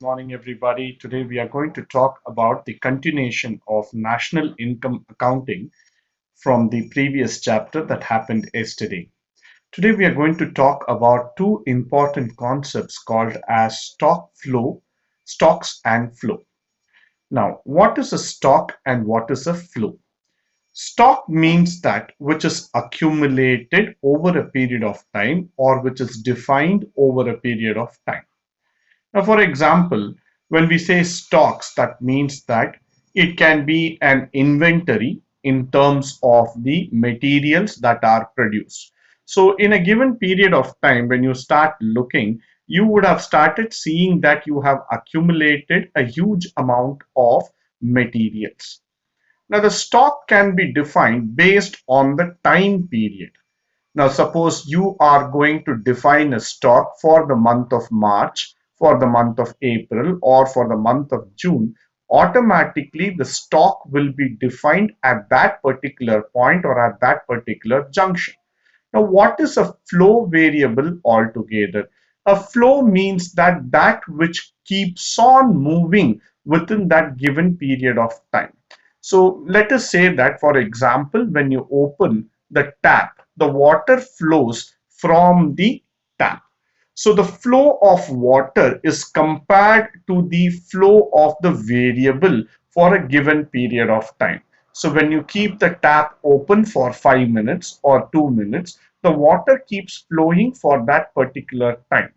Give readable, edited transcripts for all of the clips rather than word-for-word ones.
Morning, everybody. Today we are going to talk about the continuation of national income accounting from the previous chapter that happened yesterday. Today we are going to talk about two important concepts called as stocks and flow. Now, what is a stock and what is a flow? Stock means that which is accumulated over a period of time or which is defined over a period of time. Now, for example, when we say stocks, that means that it can be an inventory in terms of the materials that are produced. So, in a given period of time, when you start looking, you would have started seeing that you have accumulated a huge amount of materials. Now, the stock can be defined based on the time period. Now, suppose you are going to define a stock for the month of March, for the month of April, or for the month of June, automatically the stock will be defined at that particular point or at that particular junction. Now, what is a flow variable altogether? A flow means that which keeps on moving within that given period of time. So let us say that, for example, when you open the tap, the water flows from the tap. So the flow of water is compared to the flow of the variable for a given period of time. So when you keep the tap open for 5 minutes or 2 minutes, the water keeps flowing for that particular time.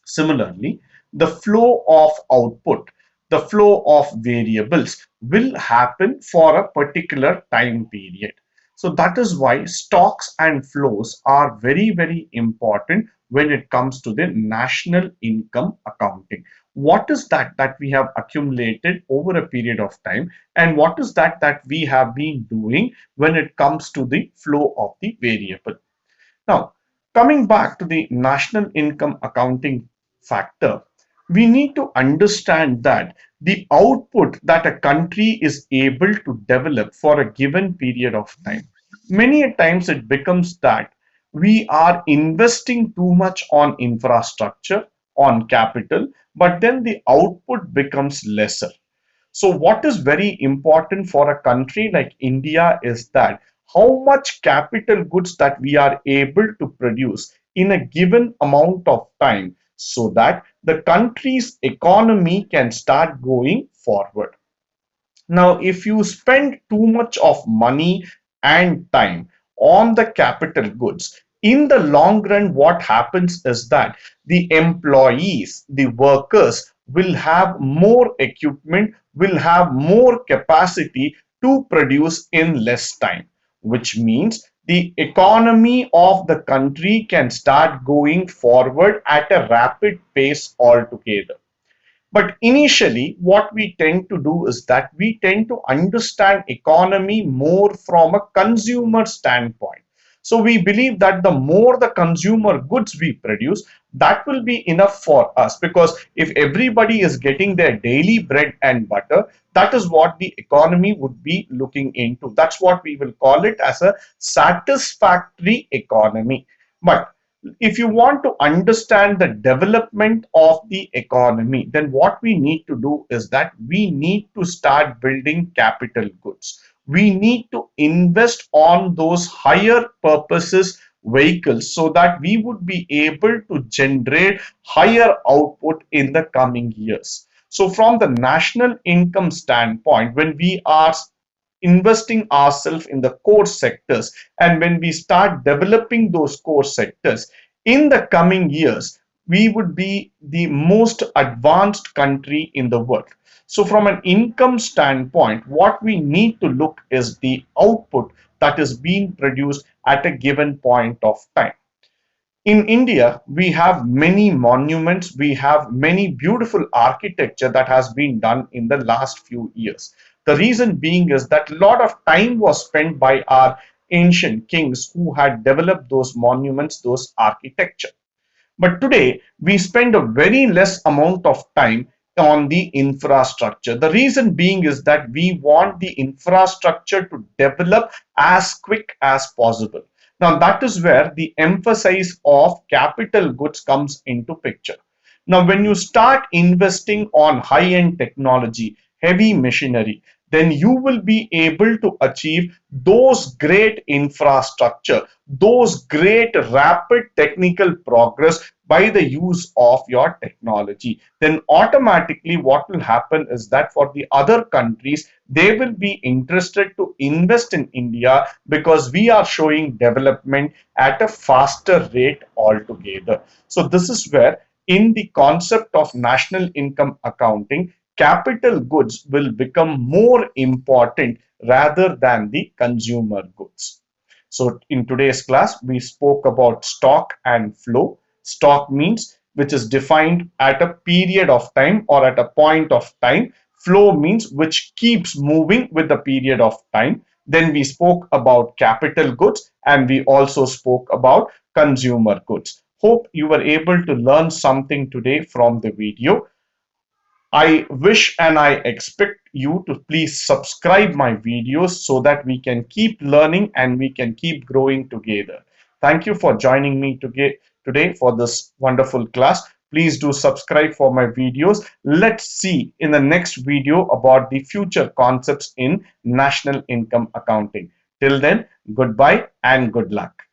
Similarly, the flow of output, the flow of variables will happen for a particular time period. So that is why stocks and flows are very, very important when it comes to the national income accounting. What is that we have accumulated over a period of time, and what is that we have been doing when it comes to the flow of the variable? Now, coming back to the national income accounting factor, we need to understand that the output that a country is able to develop for a given period of time, many a times it becomes that we are investing too much on infrastructure, on capital, but then the output becomes lesser. So what is very important for a country like India is that how much capital goods that we are able to produce in a given amount of time so that the country's economy can start going forward. Now, if you spend too much of money and time on the capital goods, in the long run, what happens is that the employees, the workers, will have more equipment, will have more capacity to produce in less time, which means the economy of the country can start going forward at a rapid pace altogether. But initially, what we tend to do is that we tend to understand economy more from a consumer standpoint. So we believe that the more the consumer goods we produce, that will be enough for us, because if everybody is getting their daily bread and butter, that is what the economy would be looking into. That's what we will call it as a satisfactory economy. But if you want to understand the development of the economy, then what we need to do is that we need to start building capital goods. We need to invest on those higher purposes vehicles so that we would be able to generate higher output in the coming years. So from the national income standpoint, when we are investing ourselves in the core sectors, and when we start developing those core sectors in the coming years, we would be the most advanced country in the world. So from an income standpoint, what we need to look is the output that is being produced at a given point of time. In India, we have many monuments, we have many beautiful architecture that has been done in the last few years. The reason being is that a lot of time was spent by our ancient kings who had developed those monuments, those architecture. But today, we spend a very less amount of time on the infrastructure. The reason being is that we want the infrastructure to develop as quick as possible. Now, that is where the emphasis of capital goods comes into picture. Now, when you start investing on high-end technology, heavy machinery, then you will be able to achieve those great infrastructure, those great rapid technical progress by the use of your technology. Then automatically what will happen is that for the other countries, they will be interested to invest in India because we are showing development at a faster rate altogether. So this is where in the concept of national income accounting, capital goods will become more important rather than the consumer goods. So in today's class, we spoke about stock and flow. Stock means which is defined at a period of time or at a point of time. Flow means which keeps moving with the period of time. Then we spoke about capital goods and we also spoke about consumer goods. Hope you were able to learn something today from the video. I wish and I expect you to please subscribe my videos so that we can keep learning and we can keep growing together. Thank you for joining me today for this wonderful class. Please do subscribe for my videos. Let's see in the next video about the future concepts in national income accounting. Till then, goodbye and good luck.